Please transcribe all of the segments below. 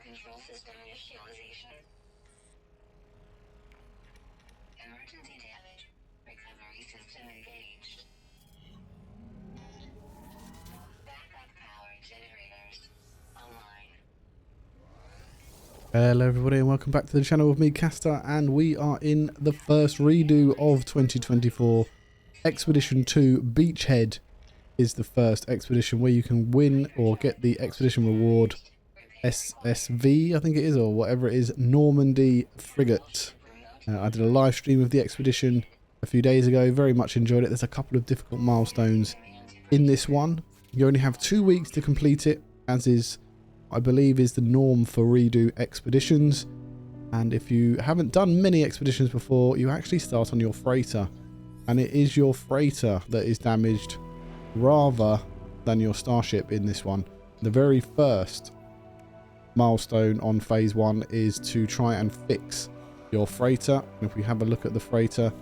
control system initialization. Emergency damage. Recovery system engaged. Backup power generators online. Hello everybody and welcome back to the channel with me, Caster, and we are in the first redo of 2024. Expedition 2 Beachhead is the first expedition where you can win or get the expedition reward SSV, I think it is, or whatever it is, Normandy frigate. I did a live stream of the expedition a few days ago, very much enjoyed it. There's a couple of difficult milestones in this one. You only have 2 weeks to complete it, as is, I believe, is the norm for redo expeditions. And if you haven't done many expeditions before, you actually start on your freighter, and it is your freighter that is damaged rather than your starship in this one. The very first milestone on phase 1 is to try and fix your freighter. And if we have a look at the freighter,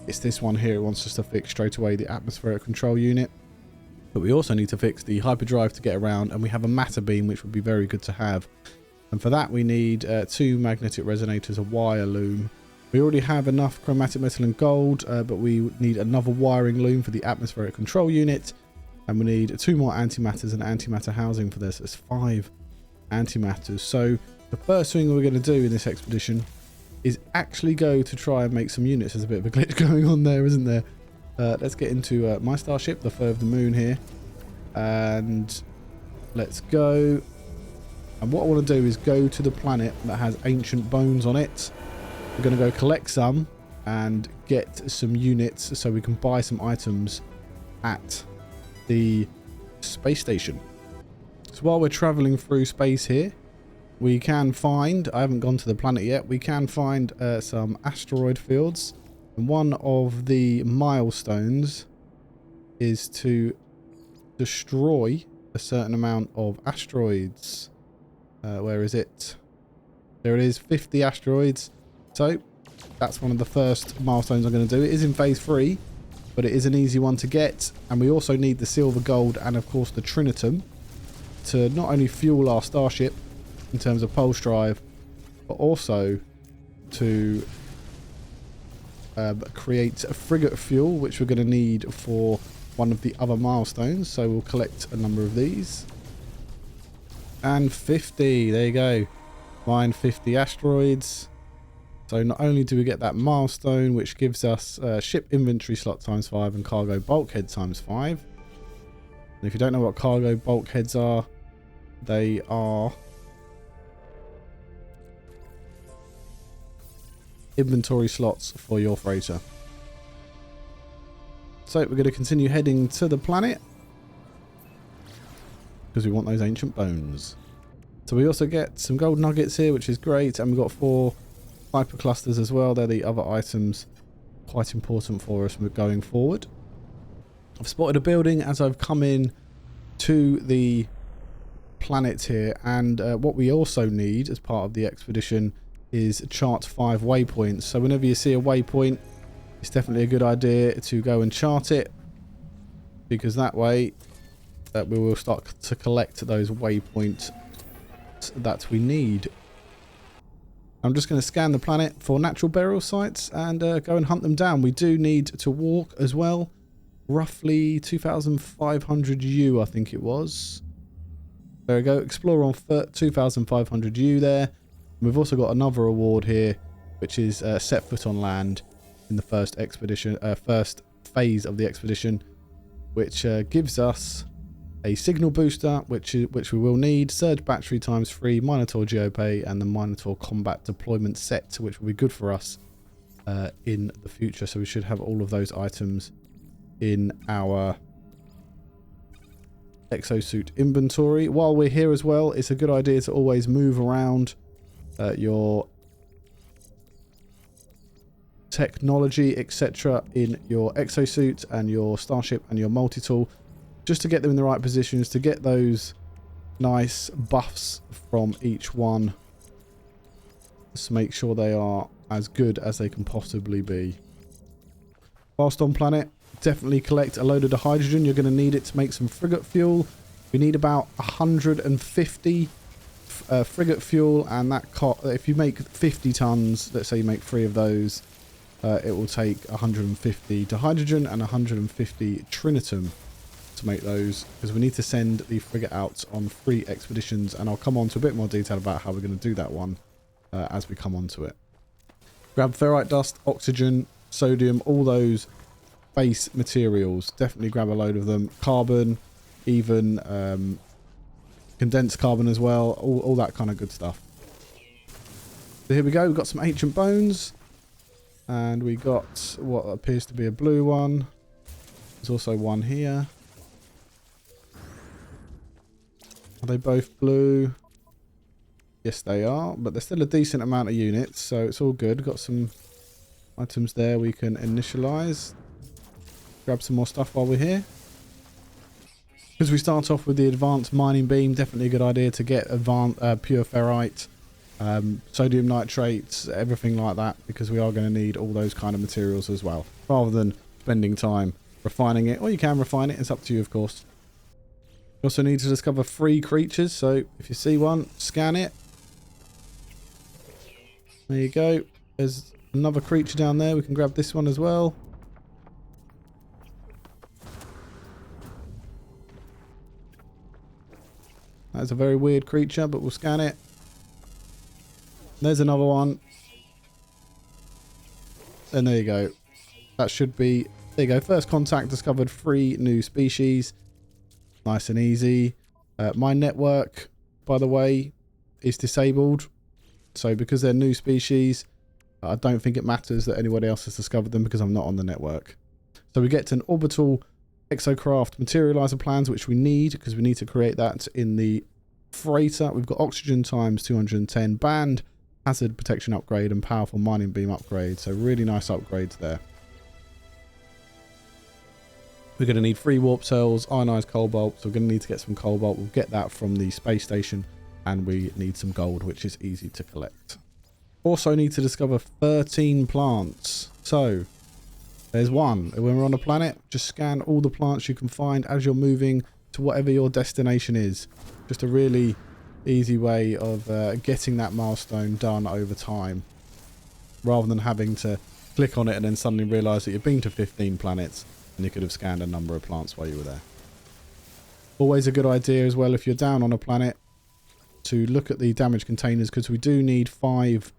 it's this one here. It wants us to fix straight away the atmospheric control unit, but we also need to fix the hyperdrive to get around, and we have a matter beam, which would be very good to have. And for that we need 2 magnetic resonators, a wire loom. We already have enough chromatic metal and gold, but we need another wiring loom for the atmospheric control unit, and we need 2 more antimatters and antimatter housing for this. There's 5 antimatters. So the first thing we're going to do in this expedition is actually go to try and make some units. There's a bit of a glitch going on there, isn't there? Let's get into my starship, the Foe of the Moon here, and let's go. And what I want to do is go to the planet that has ancient bones on it. We're going to go collect some and get some units so we can buy some items at the space station. So while we're traveling through space here, we can find, I haven't gone to the planet yet, we can find some asteroid fields. And one of the milestones is to destroy a certain amount of asteroids. Where is it? There it is, 50 asteroids. So that's one of the first milestones I'm going to do. It is in phase 3, but it is an easy one to get. And we also need the silver, gold, and of course the trinitum to not only fuel our starship in terms of pulse drive, but also to create a frigate fuel, which we're going to need for one of the other milestones. So we'll collect a number of these. And 50, there you go. Mine 50 asteroids. So not only do we get that milestone, which gives us ship inventory slot ×5 and cargo bulkhead ×5. And if you don't know what cargo bulkheads are, they are inventory slots for your freighter. So we're going to continue heading to the planet because we want those ancient bones. So we also get some gold nuggets here, which is great, and we've got 4 hyperclusters as well. They're the other items quite important for us going forward. I've spotted a building as I've come in to the planet here, and what we also need as part of the expedition is chart 5 waypoints. So whenever you see a waypoint, it's definitely a good idea to go and chart it, because that way we will start to collect those waypoints that we need. I'm just going to scan the planet for natural burial sites and go and hunt them down. We do need to walk as well, roughly 2,500 U, I think it was. There we go, explore on foot, 2,500 U there. We've also got another award here, which is set foot on land in the first expedition, first phase of the expedition, which gives us a signal booster, which we will need, surge battery ×3, Minotaur geopay, and the Minotaur combat deployment set, which will be good for us in the future. So we should have all of those items in our exosuit inventory. While we're here as well, it's a good idea to always move around your technology, etc., in your exosuit and your starship and your multi-tool, just to get them in the right positions, to get those nice buffs from each one, just to make sure they are as good as they can possibly be. Whilst on planet, definitely collect a load of the hydrogen. You're going to need it to make some frigate fuel. We need about 150 frigate fuel, and that if you make 50 tons, let's say you make 3 of those, it will take 150 to hydrogen and 150 trinitum to make those, because we need to send the frigate out on 3 expeditions, and I'll come on to a bit more detail about how we're going to do that one as we come on to it. Grab ferrite dust, oxygen, sodium, all those base materials. Definitely grab a load of them. Carbon, even condensed carbon as well, all that kind of good stuff. So here we go, we've got some ancient bones, and we got what appears to be a blue one. There's also one here. Are they both blue? Yes, they are, but there's still a decent amount of units, so it's all good. Got some items there we can initialize. Grab some more stuff while we're here. Because we start off with the advanced mining beam, definitely a good idea to get advanced pure ferrite, sodium nitrates, everything like that, because we are going to need all those kind of materials as well, rather than spending time refining it. Or you can refine it, it's up to you, of course. You also need to discover 3 creatures, so if you see one, scan it. There you go. There's another creature down there. We can grab this one as well. That's a very weird creature, but we'll scan it. There's another one. And there you go. That should be... There you go. First contact discovered 3 new species. Nice and easy. My network, by the way, is disabled. So because they're new species, I don't think it matters that anyone else has discovered them because I'm not on the network. So we get to an orbital exocraft materializer plans, which we need because we need to create that in the freighter. We've got oxygen times 210, band, hazard protection upgrade, and powerful mining beam upgrade. So really nice upgrades there. We're going to need 3 warp cells, ionized cobalt. So we're going to need to get some cobalt. We'll get that from the space station. And we need some gold, which is easy to collect. Also need to discover 13 plants. So there's one. When we're on a planet, just scan all the plants you can find as you're moving to whatever your destination is. Just a really easy way of getting that milestone done over time, rather than having to click on it and then suddenly realise that you've been to 15 planets and you could have scanned a number of plants while you were there. Always a good idea as well, if you're down on a planet, to look at the damaged containers, because we do need 5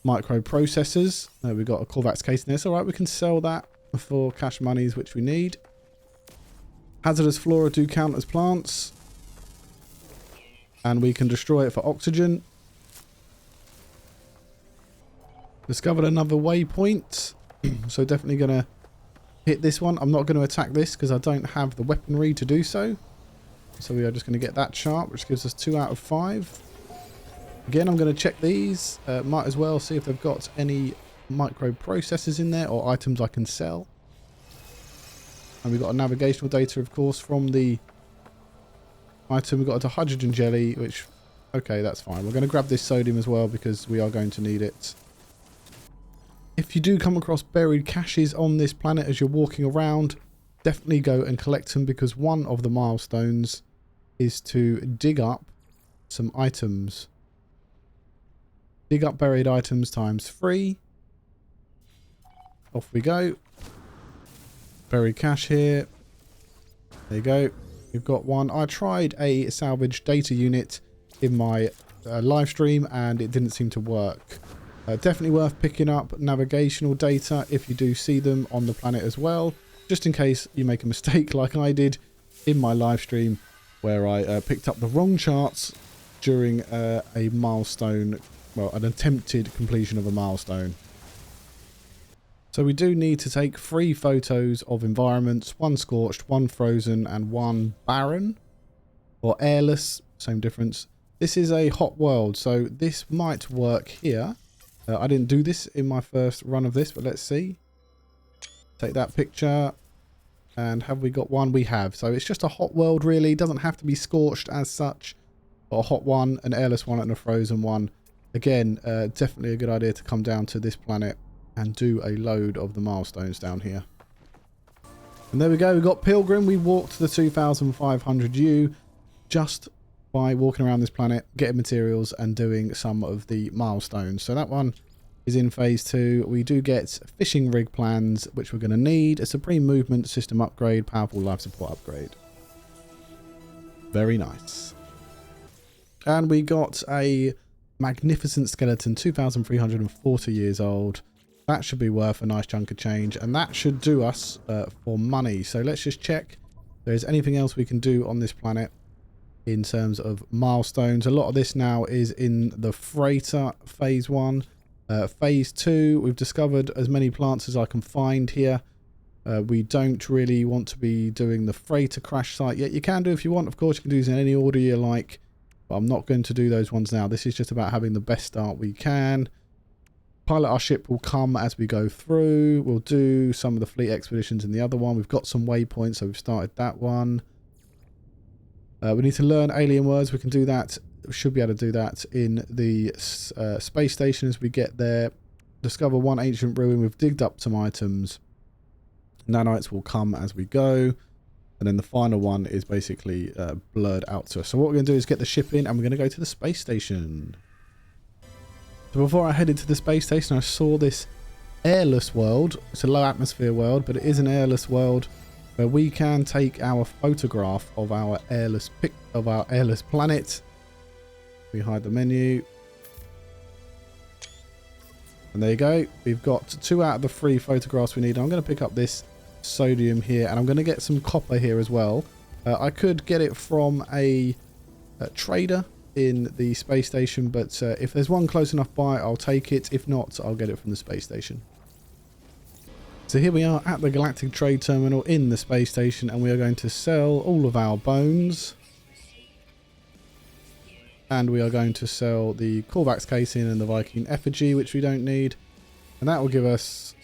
microprocessors. We've got a Corvax case in this. Alright, we can sell that for cash monies, which we need. Hazardous flora do count as plants. And we can destroy it for oxygen. Discovered another waypoint. So definitely going to hit this one. I'm not going to attack this because I don't have the weaponry to do so. So we are just going to get that chart, which gives us 2 out of 5. Again, I'm going to check these. Might as well see if they've got any microprocessors in there or items I can sell. And we've got a navigational data, of course, from the item. We've got a hydrogen jelly, which... Okay, that's fine. We're going to grab this sodium as well because we are going to need it. If you do come across buried caches on this planet as you're walking around, definitely go and collect them, because one of the milestones is to dig up some items. Dig up buried items times 3. Off we go. Buried cache here. There you go. You've got one. I tried a salvage data unit in my live stream and it didn't seem to work. Definitely worth picking up navigational data if you do see them on the planet as well, just in case you make a mistake like I did in my live stream, where I picked up the wrong charts during a milestone, well, an attempted completion of a milestone. So we do need to take 3 photos of environments, 1 scorched, 1 frozen, and 1 barren, or airless, same difference. This is a hot world, so this might work here. I didn't do this in my first run of this, but let's see. Take that picture. And have we got one? We have. So it's just a hot world, really. It doesn't have to be scorched as such. Got a hot one, an airless one, and a frozen one. Again, definitely a good idea to come down to this planet and do a load of the milestones down here. And there we go. We've got Pilgrim. We walked the 2,500 U. Just by walking around this planet, getting materials and doing some of the milestones. So that one is in phase 2. We do get fishing rig plans, which we're going to need, a supreme movement system upgrade, powerful life support upgrade. Very nice. And we got a magnificent skeleton, 2,340 years old. That should be worth a nice chunk of change, and that should do us for money. So let's just check if there's anything else we can do on this planet in terms of milestones. A lot of this now is in the freighter phase 1. Phase 2, we've discovered as many plants as I can find here. We don't really want to be doing the freighter crash site yet. You can do if you want, of course. You can do this in any order you like, but I'm not going to do those ones now. This is just about having the best start we can. Pilot our ship will come as we go through. We'll do some of the fleet expeditions in the other one. We've got some waypoints, so we've started that one. We need to learn alien words. We can do that. We should be able to do that in the space station as we get there. Discover one ancient ruin. We've digged up some items. Nanites will come as we go. And then the final one is basically blurred out to us. So what we're going to do is get the ship in and we're going to go to the space station. So before I headed to the space station, I saw this airless world. It's a low atmosphere world, but it is an airless world where we can take our photograph of our airless planet. We hide the menu. And there you go. We've got 2 out of the 3 photographs we need. I'm going to pick up this sodium here, and I'm going to get some copper here as well. I could get it from a trader in the space station, but if there's one close enough by, I'll take it. If not, I'll get it from the space station. So here we are at the Galactic Trade Terminal in the space station, and we are going to sell all of our bones. And we are going to sell the Korvax casing and the Viking effigy, which we don't need. And that will give us,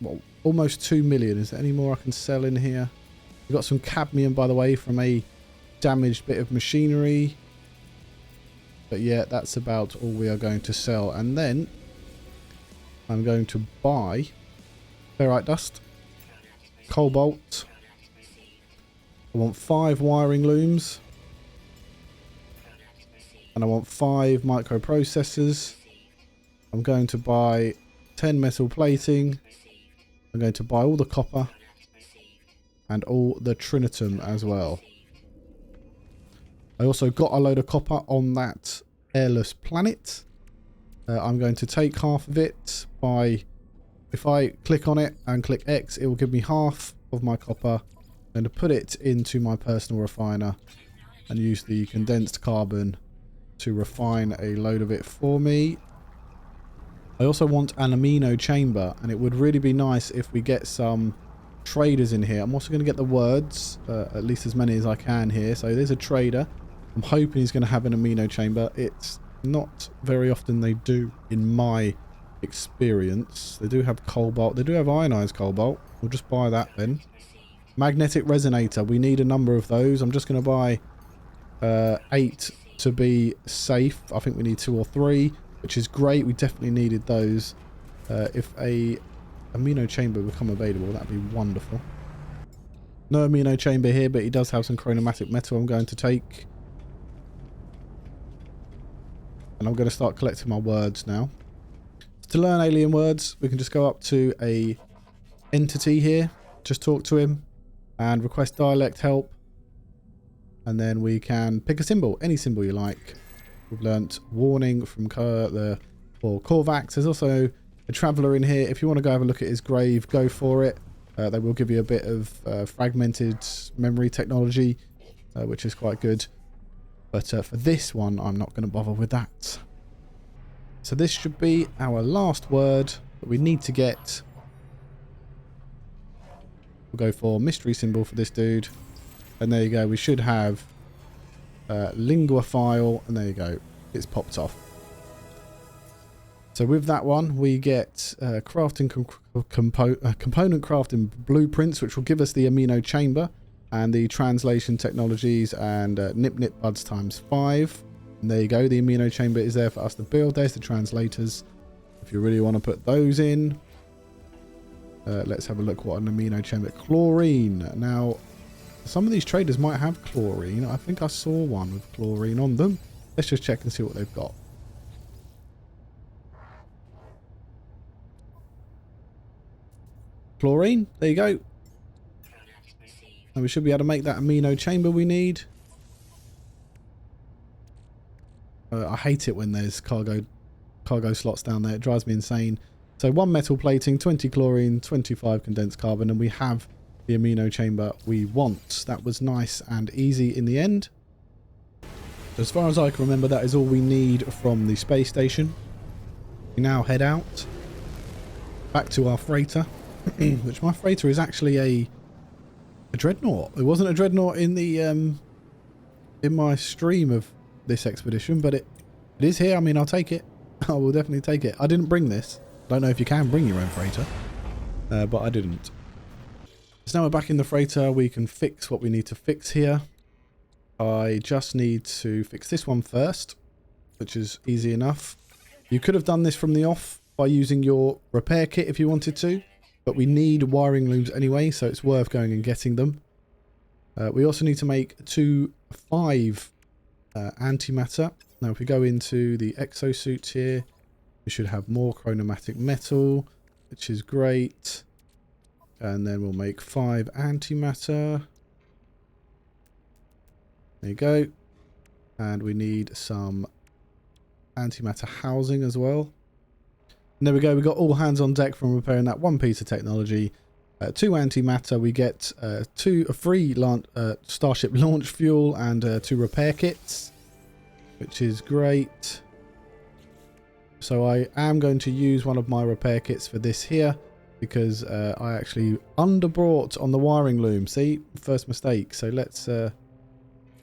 well, almost 2 million. Is there any more I can sell in here? We've got some cadmium, by the way, from a damaged bit of machinery. But yeah, that's about all we are going to sell. And then I'm going to buy ferrite dust, cobalt. I want 5 wiring looms. And I want 5 microprocessors. I'm going to buy 10 metal plating. I'm going to buy all the copper and all the trinitum as well. I also got a load of copper on that airless planet. I'm going to take half of it by, if I click on it and click X, it will give me half of my copper. I'm going to put it into my personal refiner and use the condensed carbon to refine a load of it for me. I also want an amino chamber, and it would really be nice if we get some traders in here. I'm also going to get the words, at least as many as I can here. So there's a trader. I'm hoping he's going to have an amino chamber. It's not very often they do, in my experience. They do have cobalt. They do have ionized cobalt. We'll just buy that then. Magnetic resonator. We need a number of those. I'm just going to buy 8 to be safe. I think we need 2 or 3, which is great. We definitely needed those. If a amino chamber become available, that'd be wonderful. No amino chamber here, but he does have some chromatic metal I'm going to take. And I'm going to start collecting my words now. To learn alien words, we can just go up to a entity here, just talk to him and request dialect help. And then we can pick a symbol, any symbol you like. We've learnt warning from Korvax. There's also a traveller in here. If you want to go have a look at his grave, go for it. They will give you a bit of fragmented memory technology, which is quite good. But for this one, I'm not going to bother with that. So this should be our last word that we need to get. We'll go for mystery symbol for this dude. And there you go, we should have lingua file, and there you go, it's popped off. So with that one, we get crafting component crafting blueprints, which will give us the amino chamber and the translation technologies and nip buds ×5. And there you go, the amino chamber is there for us to build. There's the translators, if you really want to put those in. Let's have a look what an amino chamber. Chlorine. Now, Some of these traders might have chlorine. I think I saw one with chlorine on them. Let's just check and see what they've got. Chlorine, there you go. Product received. And we should be able to make that amino chamber we need. I hate it when there's cargo slots down there. It drives me insane. So 1 metal plating, 20 chlorine, 25 condensed carbon, and we have the amino chamber we want. That was nice and easy in the end. As far as I can remember, that is all we need from the space station. We now head out back to our freighter, which my freighter is actually a dreadnought. It wasn't a dreadnought in the in my stream of this expedition, but it is here. I mean, I'll take it. I will definitely take it. I didn't bring this. I don't know if you can bring your own freighter, but I didn't. So now we're back in the freighter. We can fix what we need to fix here. I just need to fix this one first, which is easy enough. You could have done this from the off by using your repair kit if you wanted to, but we need wiring looms anyway, so it's worth going and getting them. We also need to make 5 antimatter. Now if we go into the exosuit here, we should have more chromatic metal, which is great. And then we'll make 5 antimatter. There you go. And we need some antimatter housing as well. And there we go. We got all hands on deck from repairing that 1 piece of technology. 2 antimatter. We get a free Starship launch fuel and 2 repair kits, which is great. So I am going to use one of my repair kits for this here, because I actually underbrought on the wiring loom. See, first mistake. So let's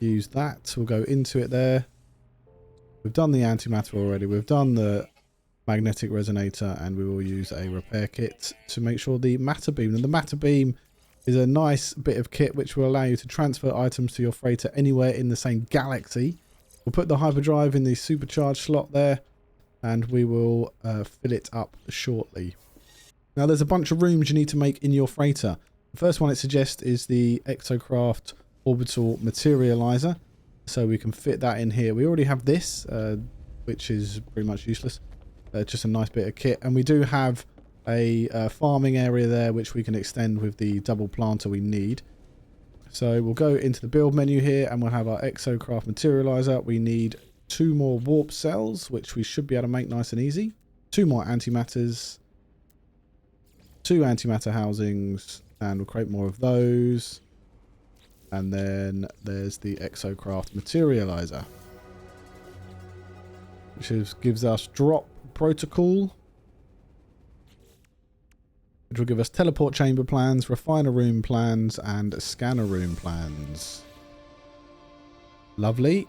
use that. We'll go into it there. We've done the antimatter already. We've done the magnetic resonator, and we will use a repair kit to make sure the matter beam. And the matter beam is a nice bit of kit which will allow you to transfer items to your freighter anywhere in the same galaxy. We'll put the hyperdrive in the supercharged slot there, and we will fill it up shortly. Now there's a bunch of rooms you need to make in your freighter. The first one it suggests is the Exocraft orbital materializer, so we can fit that in here. We already have this, which is pretty much useless. Just a nice bit of kit, and we do have a farming area there which we can extend with the double planter we need. So we'll go into the build menu here, and we'll have our Exocraft materializer. We need 2 more warp cells, which we should be able to make nice and easy. 2 more antimatters, 2 antimatter housings, and we'll create more of those. And then there's the Exocraft materializer, which gives us drop protocol, which will give us teleport chamber plans, refiner room plans, and scanner room plans. Lovely.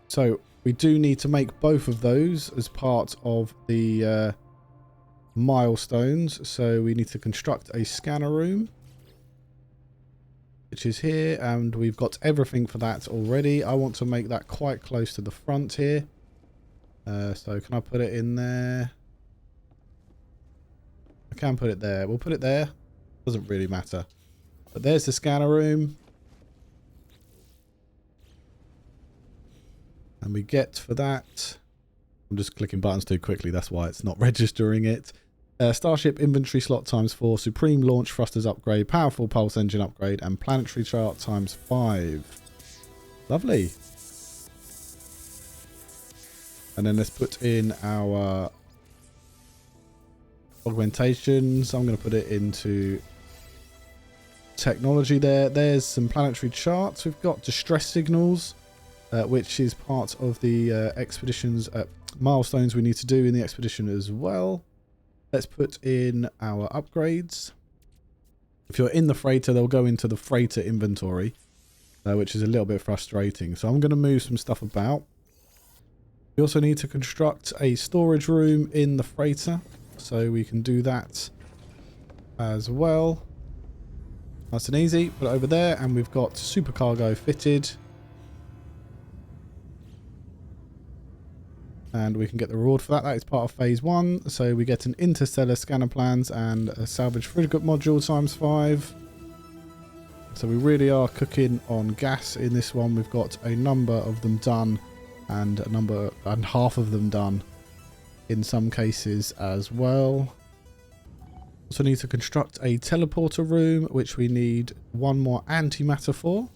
So we do need to make both of those as part of the milestones. So we need to construct a scanner room, which is here, and we've got everything for that already. I want to make that quite close to the front here. So can I put it in there? I can put it there. We'll put it there. Doesn't really matter. But there's the scanner room. And we get for that, I'm just clicking buttons too quickly, that's why it's not registering it. Starship inventory slot ×4, supreme launch thrusters upgrade, powerful pulse engine upgrade, and planetary chart ×5. Lovely. And then let's put in our augmentations. I'm going to put it into technology there. There's some planetary charts. We've got distress signals, which is part of the expedition's milestones we need to do in the expedition as well. Let's put in our upgrades. If you're in the freighter, they'll go into the freighter inventory, which is a little bit frustrating. So I'm going to move some stuff about. We also need to construct a storage room in the freighter, so we can do that as well. Nice and easy. Put it over there, and we've got supercargo fitted. And we can get the reward for that. That is part of phase 1. So we get an interstellar scanner plans and a salvage frigate module ×5. So we really are cooking on gas in this one. We've got a number of them done and half of them done in some cases as well. Also need to construct a teleporter room, which we need 1 more antimatter for.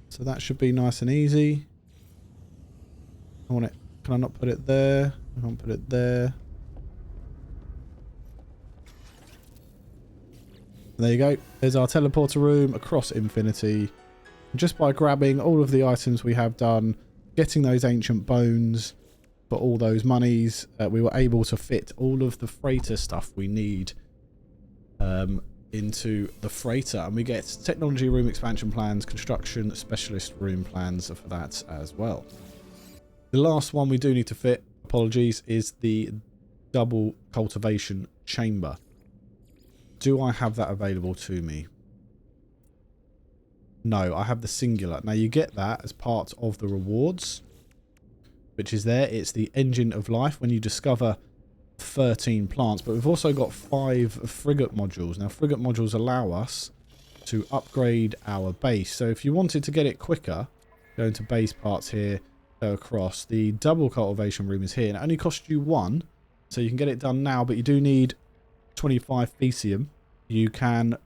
So that should be nice and easy. I want it. Can I not put it there? I can't put it there. There you go. There's our teleporter room across infinity. Just by grabbing all of the items we have done, getting those ancient bones for all those monies, we were able to fit all of the freighter stuff we need into the freighter. And we get technology room expansion plans, construction specialist room plans for that as well. The last one we do need to fit, apologies, is the double cultivation chamber. Do I have that available to me? No, I have the singular. Now you get that as part of the rewards, which is there. It's the engine of life when you discover 13 plants, but we've also got 5 frigate modules. Now frigate modules allow us to upgrade our base. So if you wanted to get it quicker, go into base parts here, go across. The double cultivation room is here, and it only costs you 1, so you can get it done now, but you do need 25 Fecium. You can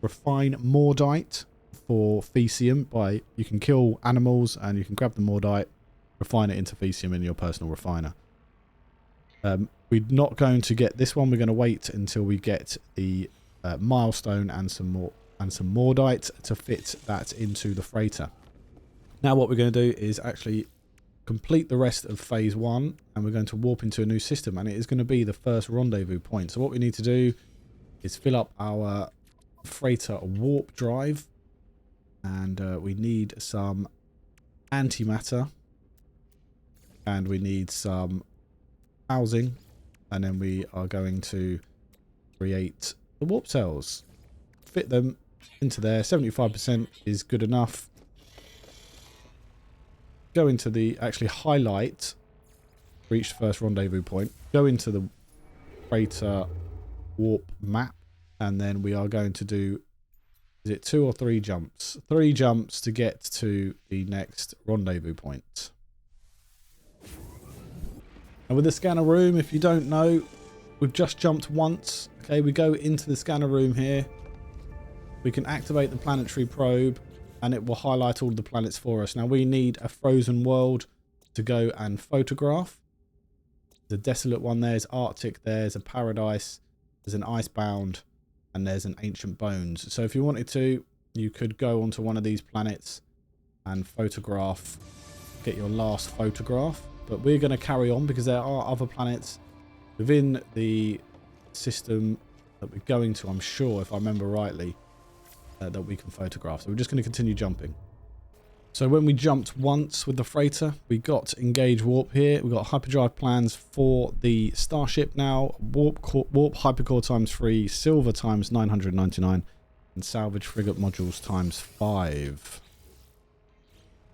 refine Mordite for Fecium by, you can kill animals and you can grab the Mordite, refine it into Fecium in your personal refiner. We're not going to get this one. We're going to wait until we get the milestone and some Mordite to fit that into the freighter. Now what we're going to do is actually complete the rest of phase 1, and we're going to warp into a new system, and it is going to be the first rendezvous point. So what we need to do is fill up our freighter warp drive, and we need some antimatter, and we need some housing, and then we are going to create the warp cells, fit them into there. 75% is good enough. Go into the, actually highlight, reach the first rendezvous point, go into the freighter warp map, and then we are going to do, is it 2 or 3 jumps? 3 jumps to get to the next rendezvous point. And with the scanner room, if you don't know, we've just jumped once. Okay, we go into the scanner room here. We can activate the planetary probe, and it will highlight all the planets for us. Now we need a frozen world to go and photograph. There's a desolate one, there's Arctic, there's a paradise, there's an icebound, and there's an ancient bones. So if you wanted to, you could go onto one of these planets and photograph, get your last photograph. But we're going to carry on because there are other planets within the system that we're going to, I'm sure, if I remember rightly, that we can photograph. So we're just going to continue jumping. So when we jumped once with the freighter, we got engage warp here. We've got hyperdrive plans for the starship now. Warp hypercore ×3, silver ×999, and salvage frigate modules ×5,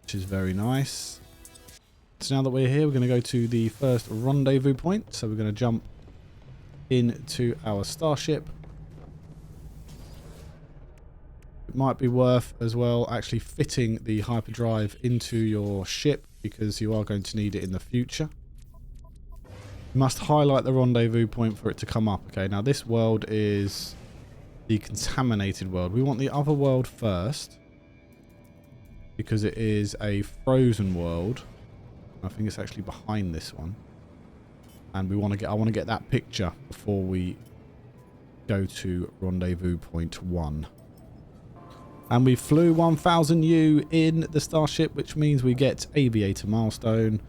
which is very nice. So now that we're here, we're going to go to the first rendezvous point. So we're going to jump into our starship. It might be worth as well actually fitting the hyperdrive into your ship, because you are going to need it in the future. You must highlight the rendezvous point for it to come up. Okay, now this world is the contaminated world. We want the other world first, because it is a frozen world. I think it's actually behind this one, and I want to get that picture before we go to rendezvous point 1. And we flew 1000 U in the starship, which means we get aviator milestone,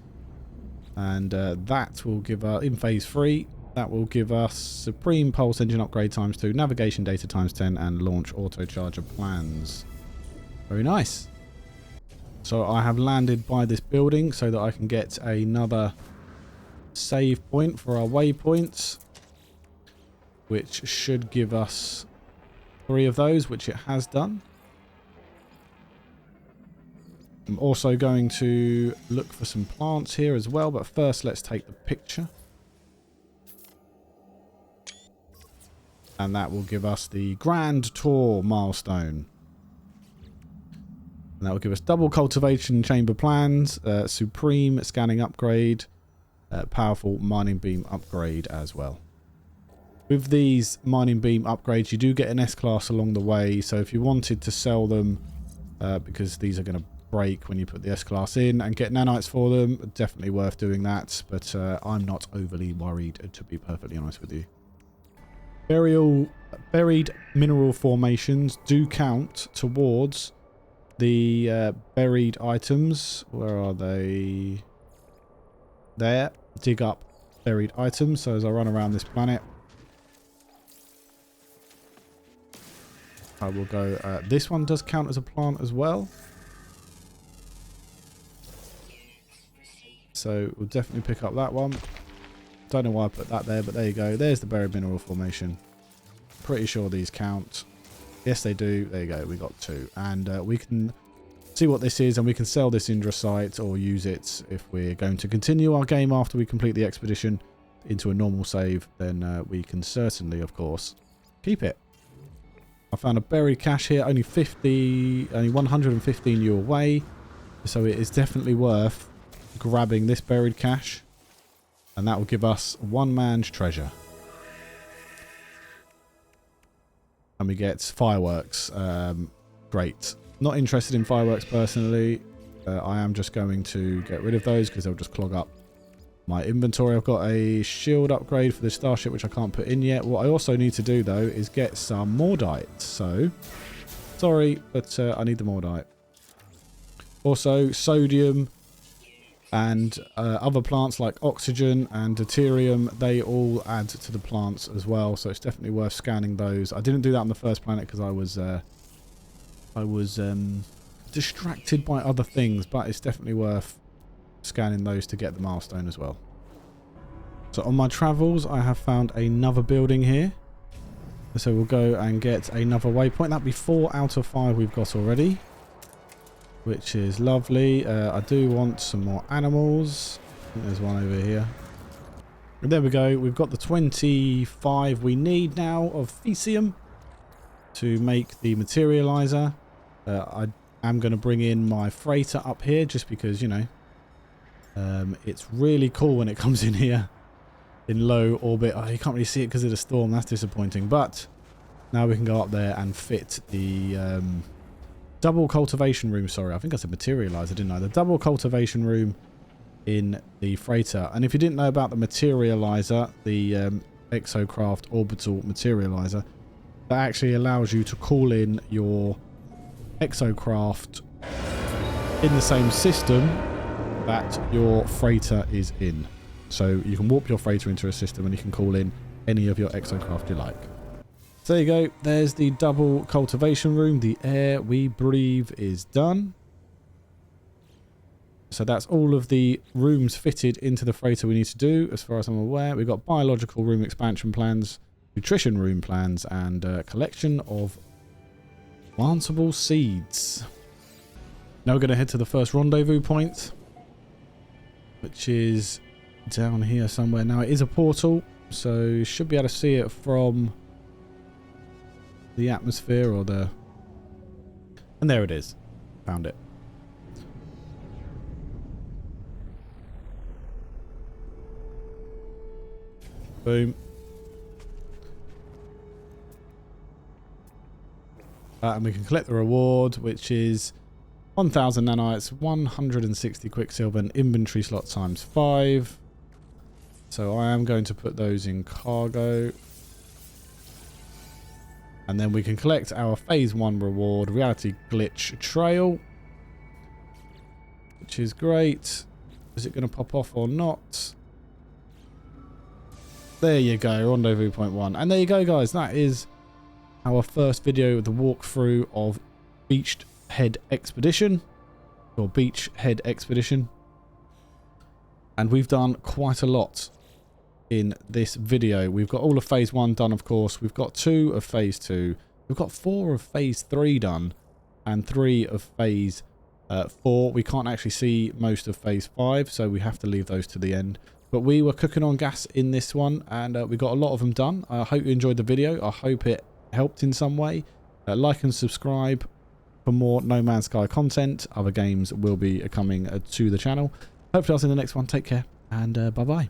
and that will give us, in phase 3, that will give us supreme pulse engine upgrade ×2, navigation data ×10, and launch autocharger plans. Very nice. So I have landed by this building so that I can get another save point for our waypoints, which should give us 3 of those, which it has done. I'm also going to look for some plants here as well, but first let's take the picture. And that will give us the Grand Tour milestone. And that will give us double cultivation chamber plans, supreme scanning upgrade, powerful mining beam upgrade as well. With these mining beam upgrades, you do get an S-class along the way. So if you wanted to sell them, because these are going to break when you put the S-class in, and get nanites for them, definitely worth doing that. But I'm not overly worried, to be perfectly honest with you. Buried mineral formations do count towards the buried items. Where are they? There. Dig up buried items. So as I run around this planet, I will go... this one does count as a plant as well. So we'll definitely pick up that one. Don't know why I put that there, but there you go. There's the buried mineral formation. Pretty sure these count. Yes, they do. There you go. We got 2. And we can see what this is, and we can sell this Indrasite or use it if we're going to continue our game after we complete the expedition into a normal save. Then we can certainly, of course, keep it. I found a buried cache here. Only 115 you away. So it is definitely worth grabbing this buried cache. And that will give us one man's treasure. And we get fireworks. Great. Not interested in fireworks personally. I am just going to get rid of those because they'll just clog up my inventory. I've got a shield upgrade for the starship, which I can't put in yet. What I also need to do, though, is get some Mordite. So, sorry, but I need the Mordite. Also, sodium and other plants like oxygen and deuterium, they all add to the plants as well. So it's definitely worth scanning those. I didn't do that on the first planet because I was distracted by other things, but it's definitely worth scanning those to get the milestone as well. So on my travels, I have found another building here. So we'll go and get another waypoint. That'll be 4 out of 5 we've got already, which is lovely. I do want some more animals. I think there's one over here. And there we go. We've got the 25 we need now of Fecium to make the materializer. I am going to bring in my freighter up here just because, you know, it's really cool when it comes in here in low orbit. Oh, you can't really see it because of the storm. That's disappointing. But now we can go up there and fit the double cultivation room. Sorry, I think I said materializer, didn't I? The double cultivation room in the freighter. And if you didn't know about the materializer, the exocraft orbital materializer, that actually allows you to call in your exocraft in the same system that your freighter is in. So you can warp your freighter into a system and you can call in any of your exocraft you like. So there you go. There's the double cultivation room. The air we breathe is done. So that's all of the rooms fitted into the freighter we need to do, as far as I'm aware. We've got biological room expansion plans, nutrition room plans, and a collection of plantable seeds. Now we're going to head to the first rendezvous point, which is down here somewhere. Now it is a portal, so you should be able to see it from the atmosphere or the... And there it is. Found it. Boom. And we can collect the reward, which is 1,000 nanites, 160 quicksilver, and inventory slot times 5. So I am going to put those in cargo. And then we can collect our phase 1 reward, reality glitch trail, which is great. Is it going to pop off or not? There you go, rendezvous point 1. And there you go, guys. That is our first video of the walkthrough of Beachhead Expedition, or Beachhead Expedition. And we've done quite a lot in this video. We've got all of phase 1 done, of course. We've got 2 of phase 2. We've got 4 of phase 3 done, and 3 of phase 4. We can't actually see most of phase 5, so we have to leave those to the end. But we were cooking on gas in this one, and we got a lot of them done. I hope you enjoyed the video. I hope it helped in some way. Like and subscribe for more No Man's Sky content. Other games will be coming to the channel. Hopefully I'll see you in the next one. Take care, and bye-bye.